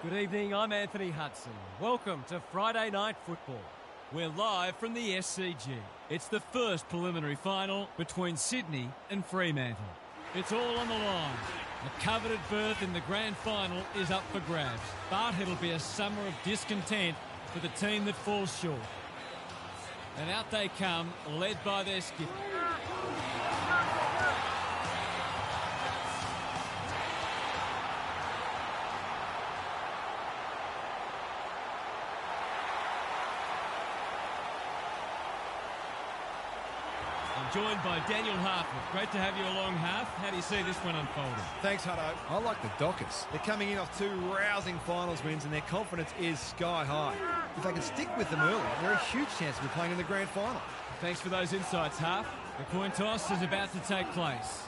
Good evening, I'm Anthony Hudson. Welcome to Friday Night Football. We're live from the SCG. It's the first preliminary final between Sydney and Fremantle. It's all on the line. A coveted berth in the grand final is up for grabs, but it'll be a summer of discontent for the team that falls short. And out they come, led by their skipper. Joined by Daniel Hartford. Great to have you along, Harf. How do you see this one unfolding? Thanks, Hutto. I like the Dockers. They're coming in off 2 rousing finals wins and their confidence is sky high. If they can stick with them early, they're a huge chance of playing in the grand final. Thanks for those insights, Harf. The coin toss is about to take place.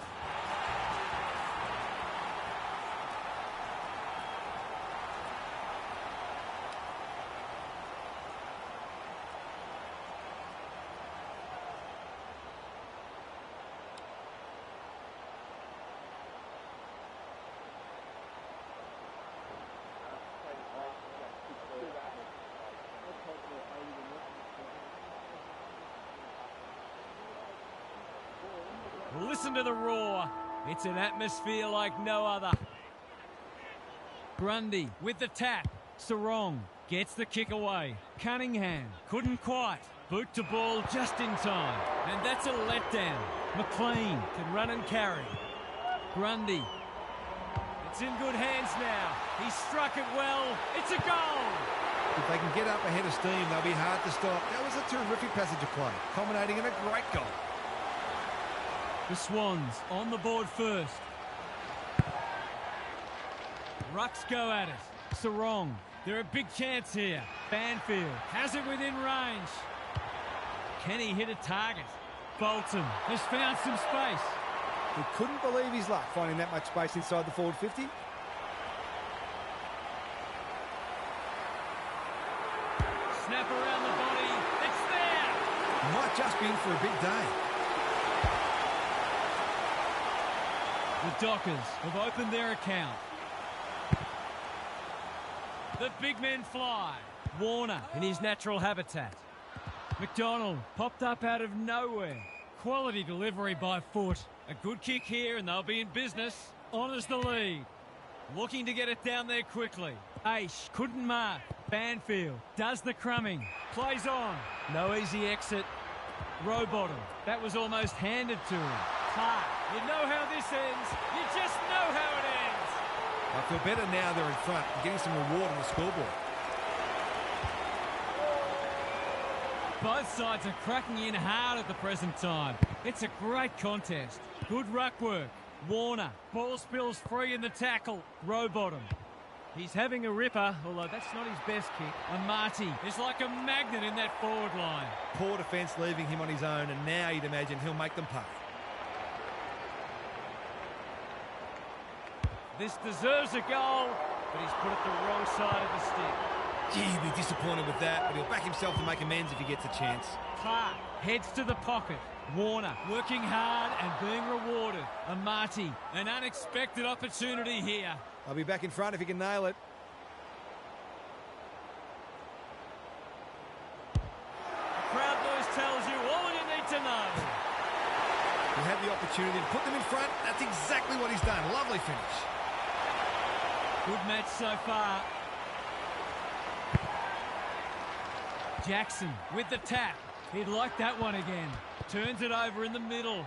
Listen to the roar. It's an atmosphere like no other. Grundy with the tap. Sarong gets the kick away. Cunningham couldn't quite. Boot to ball just in time. And that's a letdown. McLean can run and carry. Grundy. It's in good hands now. He struck it well. It's a goal. If they can get up ahead of steam, they'll be hard to stop. That was a terrific passage of play, culminating in a great goal. The Swans on the board first. Rucks go at it. Sarong, they're a big chance here. Banfield has it within range. Can he hit a target? Bolton has found some space. He couldn't believe his luck finding that much space inside the forward 50. Snap around the body. It's there. Might just be in for a big day. The Dockers have opened their account. The big men fly. Warner in his natural habitat. McDonald popped up out of nowhere. Quality delivery by foot. A good kick here and they'll be in business. Honours the lead. Looking to get it down there quickly. Aish couldn't mark. Banfield does the crumbing. Plays on. No easy exit. Rowbottom. That was almost handed to him. Clark. You know how this ends. You just know how it ends. I feel better now they're in front and getting some reward on the scoreboard. Both sides are cracking in hard at the present time. It's a great contest. Good ruck work. Warner. Ball spills free in the tackle. Rowbottom. He's having a ripper, although that's not his best kick. Amati is like a magnet in that forward line. Poor defence leaving him on his own, and now you'd imagine he'll make them pay. This deserves a goal, but he's put it the wrong side of the stick. Gee, he'll be disappointed with that, but he'll back himself to make amends if he gets a chance. Clark heads to the pocket. Warner working hard and being rewarded. Amati, an unexpected opportunity here. I'll be back in front if he can nail it. The crowd noise tells you all you need to know. He had the opportunity to put them in front. That's exactly what he's done. Lovely finish. Good match so far. Jackson with the tap. He'd like that one again. Turns it over in the middle.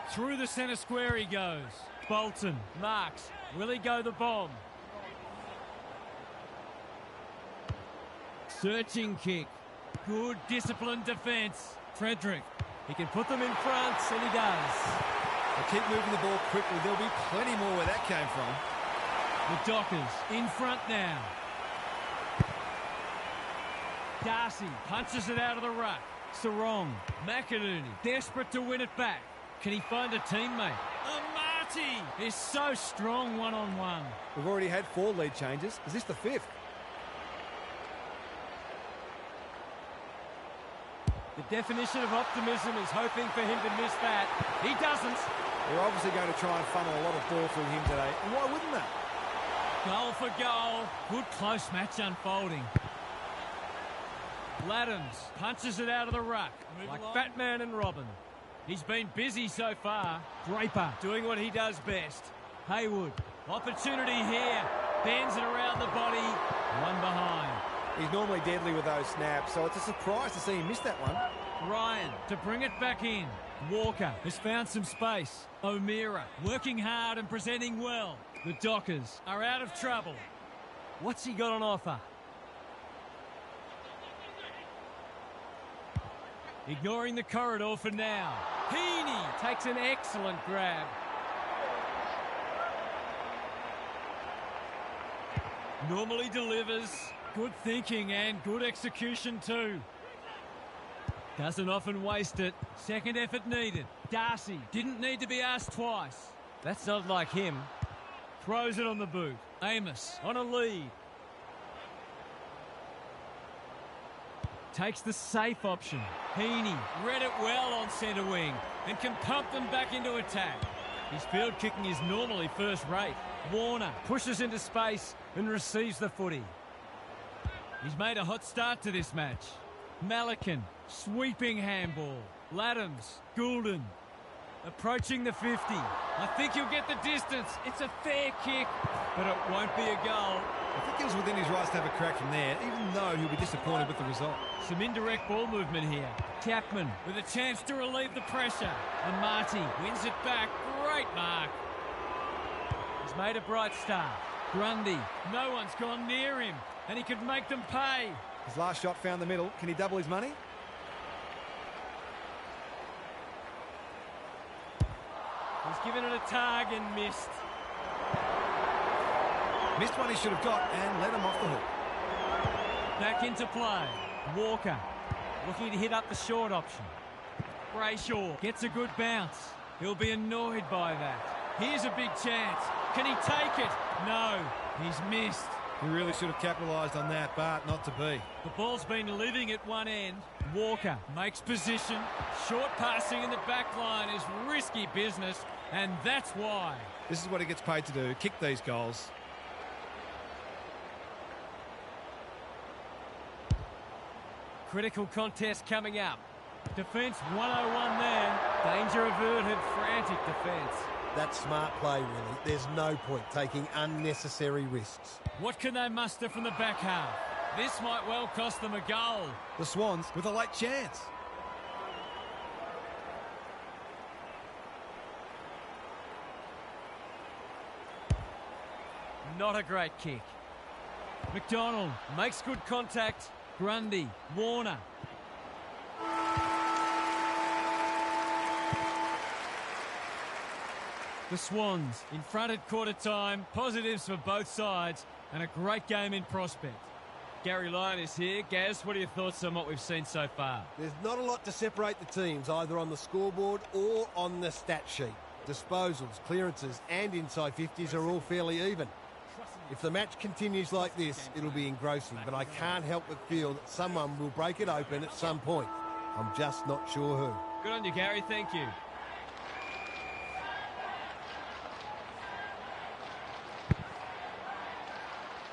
Through the centre square he goes. Bolton marks. Will he go the bomb? Searching kick. Good disciplined defence. Frederick. He can put them in front, and he does. They keep moving the ball quickly. There'll be plenty more where that came from. The Dockers in front now. Darcy punches it out of the ruck. Sarong. McInerney desperate to win it back. Can he find a teammate? Amati is so strong one-on-one. We've already had 4 lead changes. Is this the 5th? The definition of optimism is hoping for him to miss that. He doesn't. They're obviously going to try and funnel a lot of ball through him today. And why wouldn't they? Goal for goal. Good close match unfolding. Laddams punches it out of the ruck like Batman and Robin. He's been busy so far. Draper doing what he does best. Haywood, opportunity here. Bends it around the body. One behind. He's normally deadly with those snaps, so it's a surprise to see him miss that one. Ryan to bring it back in. Walker has found some space. O'Meara working hard and presenting well. The Dockers are out of trouble. What's he got on offer? Ignoring the corridor for now. Heaney takes an excellent grab. Normally delivers. Good thinking and good execution too. Doesn't often waste it. Second effort needed. Darcy didn't need to be asked twice. That's not like him. Throws it on the boot. Amos on a lead. Takes the safe option. Heaney read it well on centre wing and can pump them back into attack. His field kicking is normally first rate. Warner pushes into space and receives the footy. He's made a hot start to this match. Malikan, sweeping handball. Laddams, Goulden, approaching the 50. I think he'll get the distance. It's a fair kick, but it won't be a goal. I think he was within his rights to have a crack from there, even though he'll be disappointed with the result. Some indirect ball movement here. Chapman with a chance to relieve the pressure. And Marty wins it back. Great mark. He's made a bright start. Grundy, no one's gone near him, and he could make them pay. His last shot found the middle. Can he double his money? He's given it a tug and missed. Missed one he should have got and let him off the hook. Back into play. Walker looking to hit up the short option. Brayshaw gets a good bounce. He'll be annoyed by that. Here's a big chance. Can he take it? No, he's missed. He really should have capitalised on that, but not to be. The ball's been living at one end. Walker makes position. Short passing in the back line is risky business, and that's why. This is what he gets paid to do, kick these goals. Critical contest coming up. Defence 101 there. Danger averted, frantic defence. That's smart play, really. There's no point taking unnecessary risks. What can they muster from the back half? This might well cost them a goal. The Swans with a late chance. Not a great kick. McDonald makes good contact. Grundy, Warner. The Swans in front at quarter time. Positives for both sides and a great game in prospect. Gary Lyon is here. Gaz, what are your thoughts on what we've seen so far? There's not a lot to separate the teams, either on the scoreboard or on the stat sheet. Disposals, clearances and inside 50s are all fairly even. If the match continues like this, it'll be engrossing, but I can't help but feel that someone will break it open at some point. I'm just not sure who. Good on you, Gary. Thank you.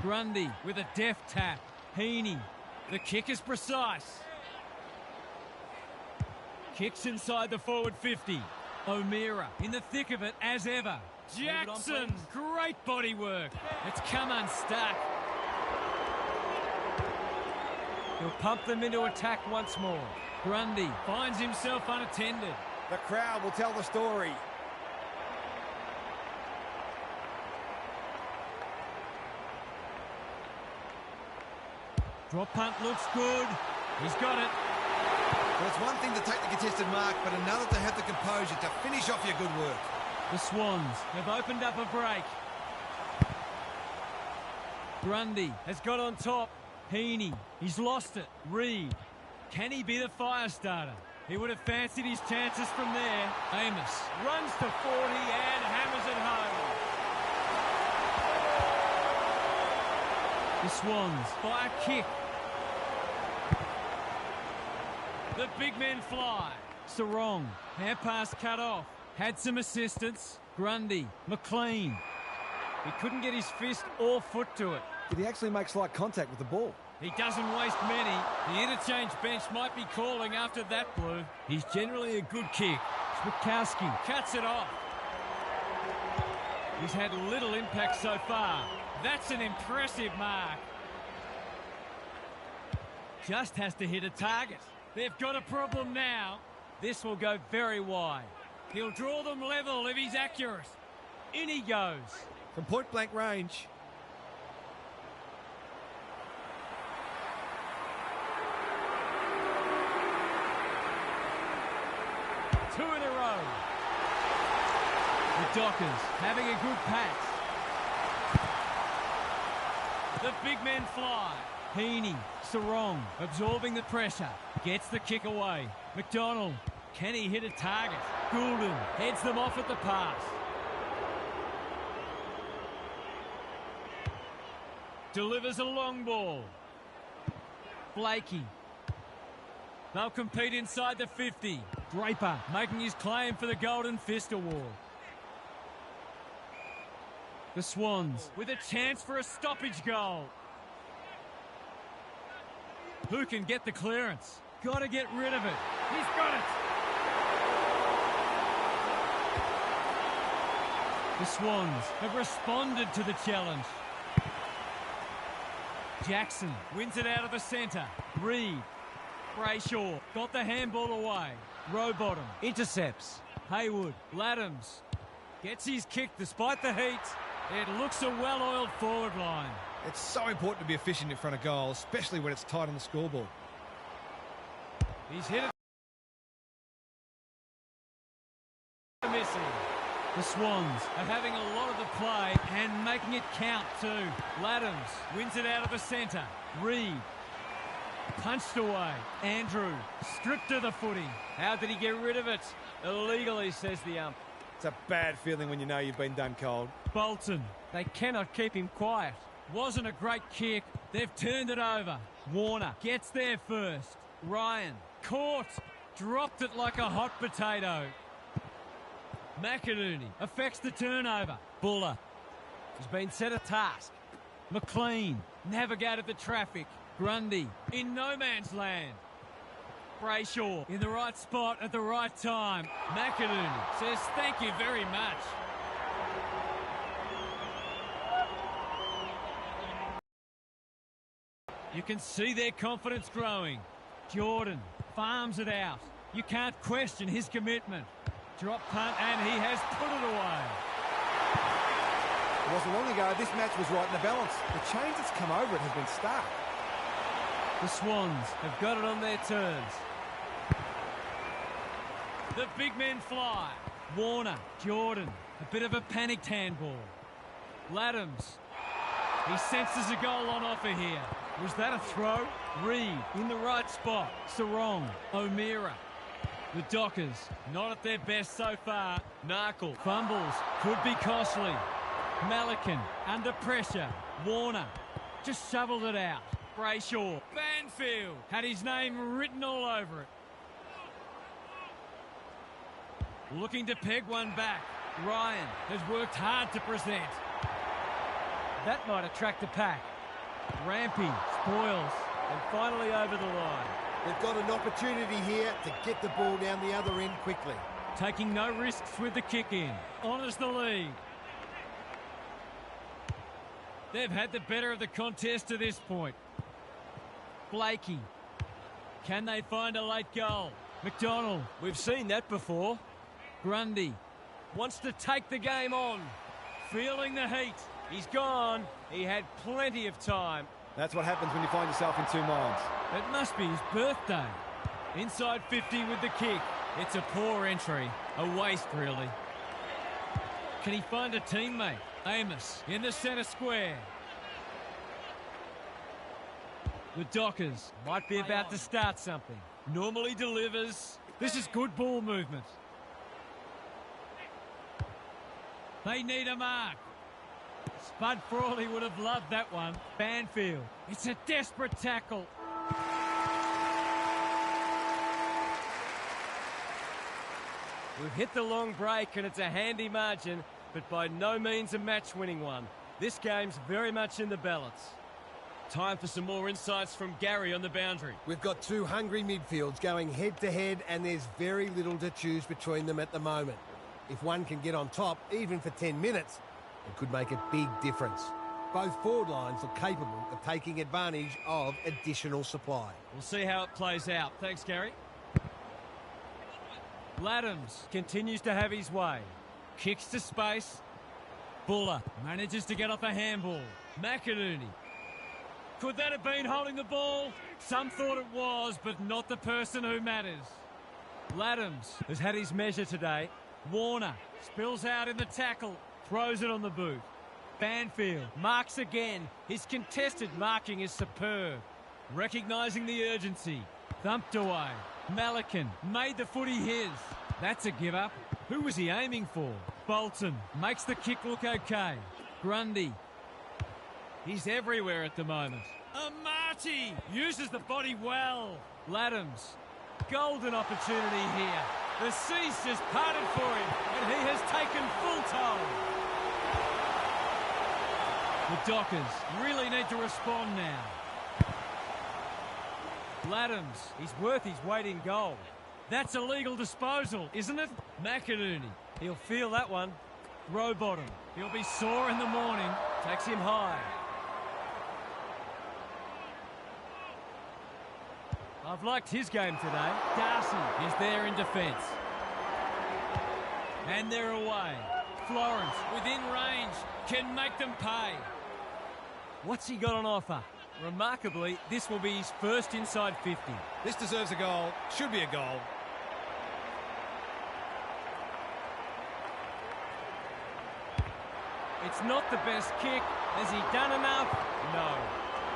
Grundy with a deft tap. Heaney. The kick is precise. Kicks inside the forward 50. O'Meara in the thick of it as ever. Jackson, great body work. It's come unstuck. He'll pump them into attack once more. Grundy finds himself unattended. The crowd will tell the story. Drop punt looks good. He's got it. Well, it's one thing to take the contested mark, but another to have the composure to finish off your good work. The Swans have opened up a break. Grundy has got on top. Heaney, he's lost it. Reed, can he be the fire starter? He would have fancied his chances from there. Amos runs to 40 and hammers it home. The Swans by a kick. The big men fly. Sarong, hand pass cut off. Had some assistance. Grundy, McLean. He couldn't get his fist or foot to it. Did he actually make slight contact with the ball? He doesn't waste many. The interchange bench might be calling after that blue. He's generally a good kick. Switkowski cuts it off. He's had little impact so far. That's an impressive mark. Just has to hit a target. They've got a problem now. This will go very wide. He'll draw them level if he's accurate. In he goes. From point-blank range. Two in a row. The Dockers having a good pass. The big men fly. Heaney, Sarong absorbing the pressure. Gets the kick away. McDonald, can he hit a target? Goulden heads them off at the pass. Delivers a long ball. Blakey. They'll compete inside the 50. Draper making his claim for the Golden Fist Award. The Swans with a chance for a stoppage goal. Who can get the clearance? Got to get rid of it. He's got it. The Swans have responded to the challenge. Jackson wins it out of the centre. Reed. Brayshaw got the handball away. Rowbottom intercepts. Haywood. Laddams gets his kick despite the heat. It looks a well-oiled forward line. It's so important to be efficient in front of goal, especially when it's tight on the scoreboard. He's hit it. Missing. The Swans are having a lot of the play and making it count too. Laddams wins it out of the centre. Reed punched away. Andrew stripped to the footing. How did he get rid of it? Illegally, says the ump. It's a bad feeling when you know you've been done cold. Bolton, they cannot keep him quiet. Wasn't a great kick. They've turned it over. Warner gets there first. Ryan caught. Dropped it like a hot potato. McInerney affects the turnover. Buller has been set a task. McLean navigated the traffic. Grundy in no man's land. Brayshaw in the right spot at the right time. McInerney says thank you very much. You can see their confidence growing. Jordan farms it out. You can't question his commitment. Drop punt and he has put it away. It wasn't long ago this match was right in the balance. The change that's come over it has been stark. The Swans have got it on their terms. The big men fly. Warner, Jordan, a bit of a panicked handball. Laddams, he senses a goal on offer here. Was that a throw? Reed in the right spot. Sarong, O'Meara. The Dockers not at their best so far. Narkle fumbles, could be costly. Malikan under pressure. Warner just shoveled it out. Brayshaw, Banfield had his name written all over it. Looking to peg one back. Ryan has worked hard to present. That might attract the pack. Rampy spoils and finally over the line. They've got an opportunity here to get the ball down the other end quickly. Taking no risks with the kick in. Honours the lead. They've had the better of the contest to this point. Blakey. Can they find a late goal? McDonald. We've seen that before. Grundy wants to take the game on. Feeling the heat. He's gone. He had plenty of time. That's what happens when you find yourself in two minds. It must be his birthday. Inside 50 with the kick. It's a poor entry. A waste, really. Can he find a teammate? Amos in the centre square. The Dockers might be about to start something. Normally delivers. This is good ball movement. They need a mark. Spud Frawley would have loved that one. Banfield. It's a desperate tackle. We've hit the long break and it's a handy margin. but by no means a match-winning one. This game's very much in the balance. Time for some more insights from Gary on the boundary. We've got two hungry midfields going head-to-head, and there's very little to choose between them at the moment. If one can get on top, even for 10 minutes, it could make a big difference. Both forward lines are capable of taking advantage of additional supply. We'll see how it plays out. Thanks, Gary. Laddams continues to have his way. Kicks to space. Buller manages to get off a handball. McInerney. Could that have been holding the ball? Some thought it was, but not the person who matters. Laddams has had his measure today. Warner spills out in the tackle. Throws it on the boot. Banfield marks again. His contested marking is superb. Recognising the urgency. Thumped away. Malikan made the footy his. That's a give-up. Who was he aiming for? Bolton makes the kick look okay. Grundy. He's everywhere at the moment. Amati uses the body well. Laddams. Golden opportunity here. The sea's just parted for him, and he has taken full toll. The Dockers really need to respond now. Laddams, he's worth his weight in gold. That's a legal disposal, isn't it? McInerney, he'll feel that one. Rowbottom, he'll be sore in the morning. Takes him high. I've liked his game today. Darcy is there in defence. And they're away. Florence, within range, can make them pay. What's he got on offer? Remarkably, this will be his first inside 50. This deserves a goal. Should be a goal. It's not the best kick. Has he done enough? No.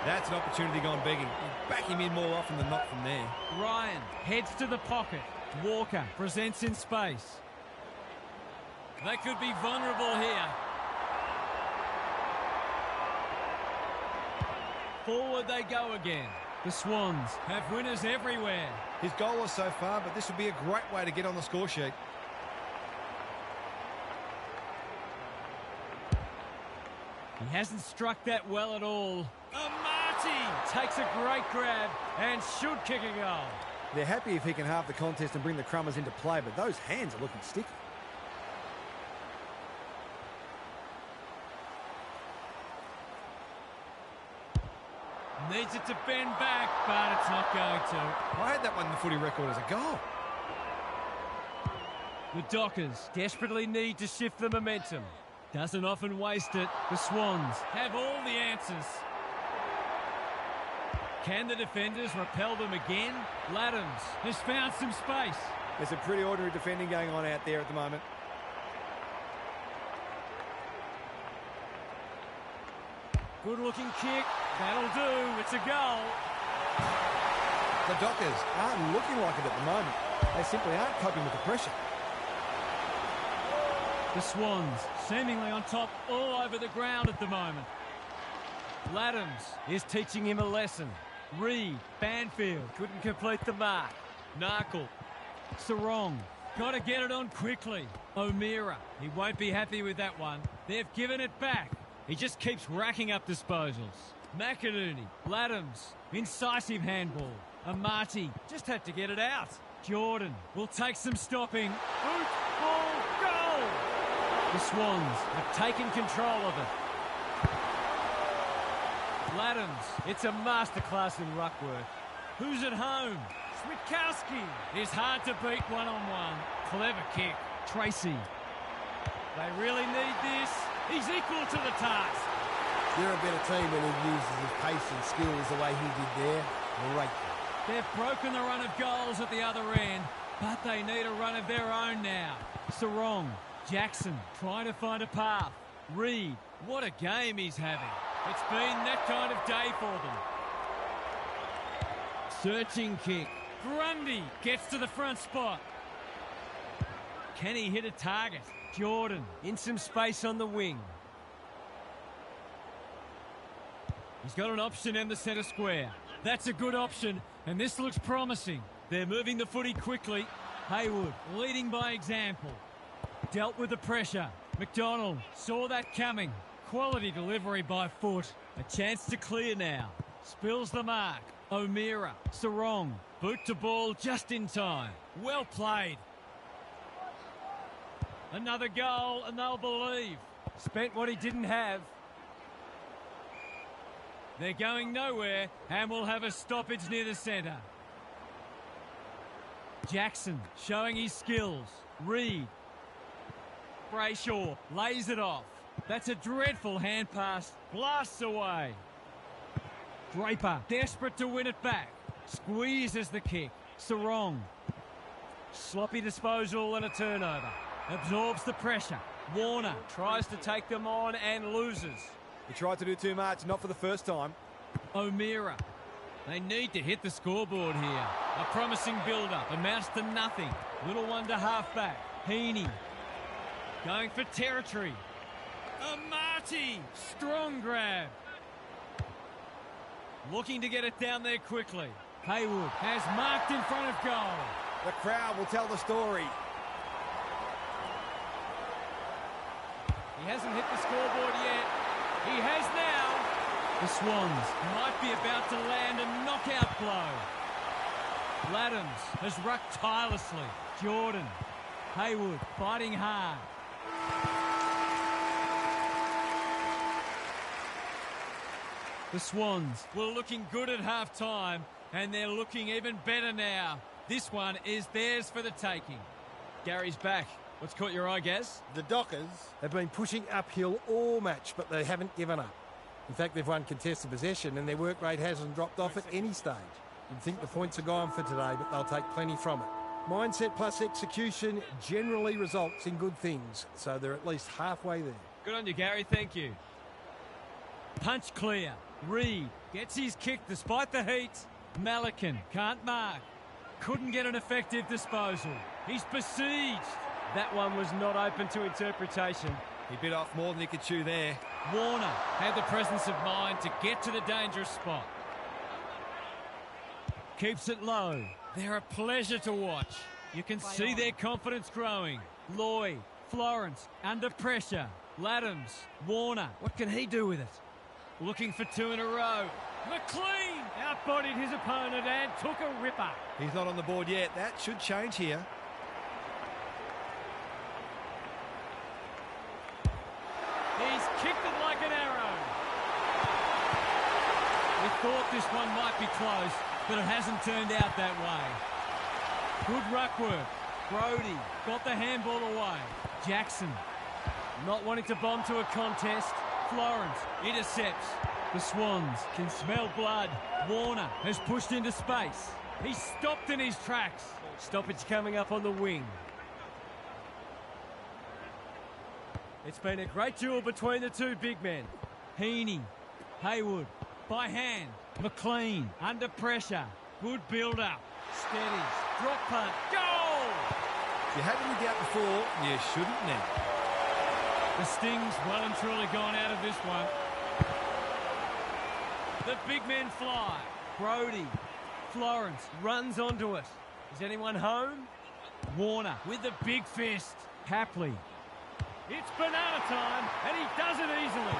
That's an opportunity gone begging. You back him in more often than not from there. Ryan heads to the pocket. Walker presents in space. They could be vulnerable here. Forward they go again. The Swans have winners everywhere. He's goalless so far, but this would be a great way to get on the score sheet. He hasn't struck that well at all. Amati takes a great grab and should kick a goal. They're happy if he can halve the contest and bring the Crummers into play, but those hands are looking sticky. Needs it to bend back, but it's not going to. I had that one in the footy record as a goal. The Dockers desperately need to shift the momentum. Doesn't often waste it. The Swans have all the answers. Can the defenders repel them again? Laddams has found some space. There's some pretty ordinary defending going on out there at the moment. Good-looking kick. That'll do. It's a goal. The Dockers aren't looking like it at the moment. They simply aren't coping with the pressure. The Swans seemingly on top all over the ground at the moment. Laddams is teaching him a lesson. Reed, Banfield couldn't complete the mark. Narkle, Sarong, got to get it on quickly. O'Meara, he won't be happy with that one. They've given it back. He just keeps racking up disposals. McInerney, Laddams, incisive handball. Amati just had to get it out. Jordan will take some stopping. Boot, ball, goal! The Swans have taken control of it. Laddams, it's a masterclass in ruck work. Who's at home? Switkowski is hard to beat one-on-one. Clever kick. Tracy. They really need this. He's equal to the task. They're a better team when he uses his pace and skills the way he did there. Great. They've broken the run of goals at the other end, but they need a run of their own now. Sarong, Jackson trying to find a path. Reed, what a game he's having. It's been that kind of day for them. Searching kick. Grundy gets to the front spot. Can he hit a target? Jordan in some space on the wing. He's got an option in the centre square. That's a good option, and this looks promising. They're moving the footy quickly. Haywood leading by example. Dealt with the pressure. McDonald saw that coming. Quality delivery by foot. A chance to clear now. Spills the mark. O'Meara. Sarong. Boot to ball just in time. Well played. Another goal and they'll believe. Spent what he didn't have. They're going nowhere and will have a stoppage near the centre. Jackson showing his skills. Reed. Brayshaw lays it off. That's a dreadful hand pass. Blasts away. Draper desperate to win it back. Squeezes the kick. Sarong. Sloppy disposal and a turnover. Absorbs the pressure. Warner tries to take them on and loses. He tried to do too much, not for the first time. O'Meara. They need to hit the scoreboard here. A promising build-up amounts to nothing. Little one to half-back. Heaney. Going for territory. Amati. Strong grab. Looking to get it down there quickly. Haywood has marked in front of goal. The crowd will tell the story. He hasn't hit the scoreboard yet. He has now. The Swans might be about to land a knockout blow. Laddams has rucked tirelessly. Jordan. Haywood fighting hard. The Swans were looking good at half-time, and they're looking even better now. This one is theirs for the taking. Gary's back. What's caught your eye, Gaz? The Dockers have been pushing uphill all match, but they haven't given up. In fact, they've won contested possession and their work rate hasn't dropped off at any stage. You'd think the points are gone for today, but they'll take plenty from it. Mindset plus execution generally results in good things, so they're at least halfway there. Good on you, Gary. Thank you. Punch clear. Reed gets his kick despite the heat. Malikan can't mark. Couldn't get an effective disposal. He's besieged. That one was not open to interpretation. He bit off more than he could chew there. Warner had the presence of mind to get to the dangerous spot. Keeps it low. They're a pleasure to watch. You can see their confidence growing. Lloyd, Florence, under pressure. Laddams, Warner. What can he do with it? Looking for two in a row. McLean outbodied his opponent and took a ripper. He's not on the board yet. That should change here. He's kicked it like an arrow. We thought this one might be close, but it hasn't turned out that way. Good ruck work. Brody got the handball away. Jackson not wanting to bomb to a contest. Florence intercepts. The Swans can smell blood. Warner has pushed into space. He's stopped in his tracks. Stoppage coming up on the wing. It's been a great duel between the two big men. Heaney, Haywood, by hand. McLean, under pressure. Good build-up. Steadies. Drop punt. Goal! If you had any doubt before, you shouldn't now. The Sting's well and truly gone out of this one. The big men fly. Brody. Florence runs onto it. Is anyone home? Warner with the big fist. Hapley. It's banana time, and he does it easily.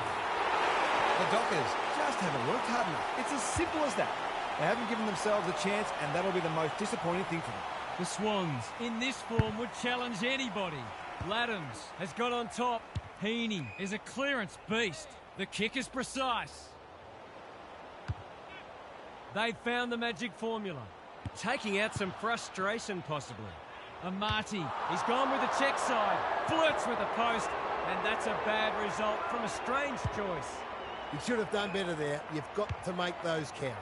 The Dockers just haven't worked hard enough. It's as simple as that. They haven't given themselves a chance, and that'll be the most disappointing thing for them. The Swans, in this form, would challenge anybody. Laddams has got on top. Heaney is a clearance beast. The kick is precise. They've found the magic formula. Taking out some frustration, possibly. Amati, he's gone with the check side. Flirts with the post, and that's a bad result from a strange choice. You should have done better there. You've got to make those count.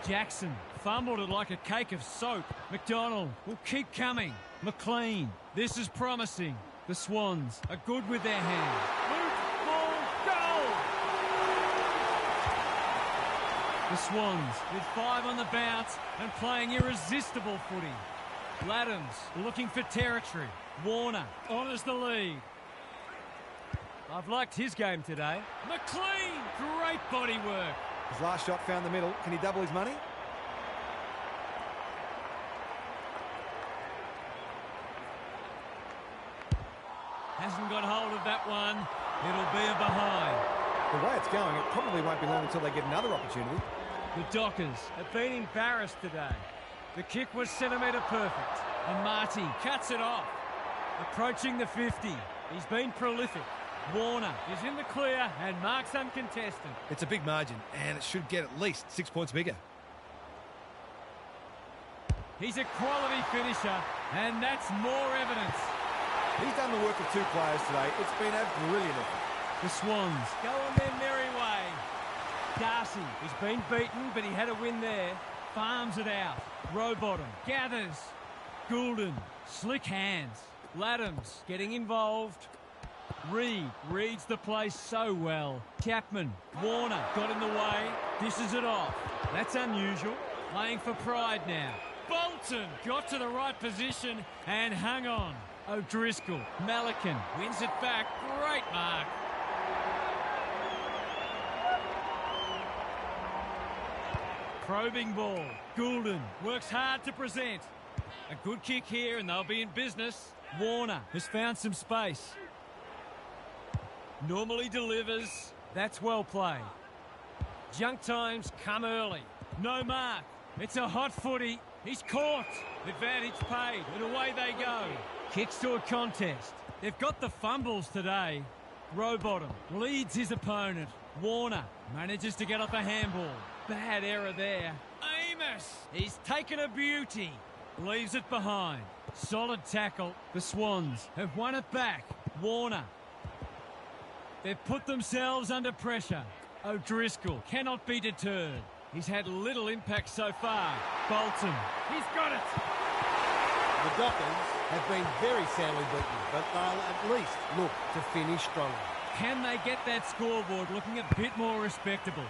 Jackson fumbled it like a cake of soap. McDonald will keep coming. McLean, this is promising. The Swans are good with their hands. Boot, ball, goal! The Swans with 5 on the bounce and playing irresistible footy. Laddams looking for territory. Warner honours the lead. I've liked his game today. McLean, great body work. His last shot found the middle. Can he double his money? Hasn't got hold of that one. It'll be a behind. The way it's going, it probably won't be long until they get another opportunity. The Dockers have been embarrassed today. The kick was centimetre perfect. And Marty cuts it off. Approaching the 50. He's been prolific. Warner is in the clear and marks uncontested. It's a big margin, and it should get at least 6 points bigger. He's a quality finisher, and that's more evidence. He's done the work of two players today. It's been a brilliant effort. The Swans go on their merry way. Darcy has been beaten, but he had a win there. Farms it out. Rowbottom gathers. Goulden, slick hands. Laddams getting involved. Reed reads the play so well. Chapman, Warner got in the way. Dishes it off. That's unusual. Playing for pride now. Bolton got to the right position and hung on. O'Driscoll, Malikan wins it back. Great mark. Probing ball. Goulden works hard to present. A good kick here and they'll be in business. Warner has found some space. Normally delivers. That's well played. Junk times come early. No mark. It's a hot footy. He's caught. Advantage paid and away they go. Kicks to a contest. They've got the fumbles today. Rowbottom leads his opponent. Warner manages to get off a handball. Bad error there. Amos, he's taken a beauty. Leaves it behind. Solid tackle. The Swans have won it back. Warner. They've put themselves under pressure. O'Driscoll cannot be deterred. He's had little impact so far. Bolton, he's got it. The Dockers have been very soundly beaten, but they'll at least look to finish strongly. Can they get that scoreboard looking a bit more respectable?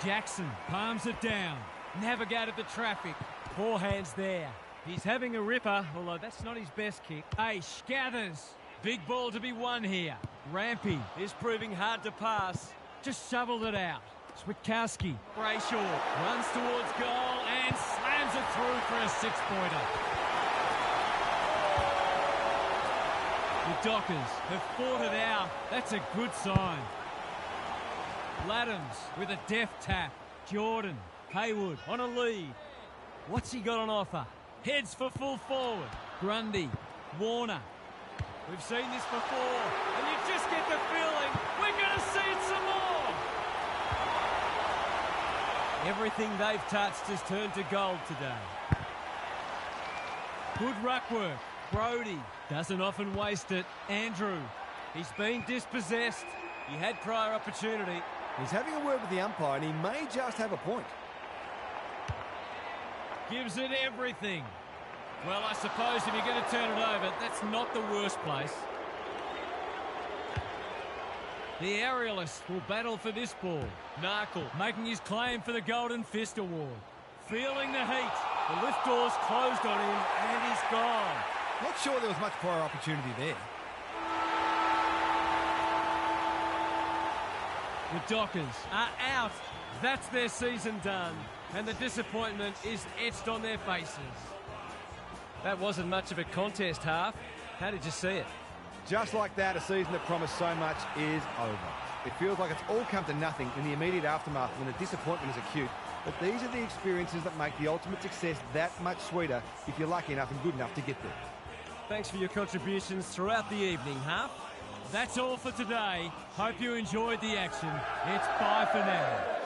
Jackson palms it down. Navigated the traffic. Poor hands there. He's having a ripper, although that's not his best kick. Aish gathers. Big ball to be won here. Rampy is proving hard to pass. Just shoveled it out. Switkowski, Brayshaw, runs towards goal and slams it through for a 6-pointer. The Dockers have fought it out. That's a good sign. Laddams with a deft tap. Jordan, Haywood on a lead. What's he got on offer? Heads for full forward. Grundy, Warner. We've seen this before, and you just get the feeling we're going to see it some more. Everything they've touched has turned to gold today. Good ruck work. Brody doesn't often waste it. Andrew, he's been dispossessed. He had prior opportunity. He's having a word with the umpire, and he may just have a point. Gives it everything. Well, I suppose if you're going to turn it over, that's not the worst place. The aerialist will battle for this ball. Narkle making his claim for the Golden Fist Award. Feeling the heat. The lift door's closed on him, and he's gone. Not sure there was much prior opportunity there. The Dockers are out. That's their season done. And the disappointment is etched on their faces. That wasn't much of a contest, Half. How did you see it? Just like that, a season that promised so much is over. It feels like it's all come to nothing in the immediate aftermath when the disappointment is acute. But these are the experiences that make the ultimate success that much sweeter if you're lucky enough and good enough to get there. Thanks for your contributions throughout the evening, Half. That's all for today. Hope you enjoyed the action. It's bye for now.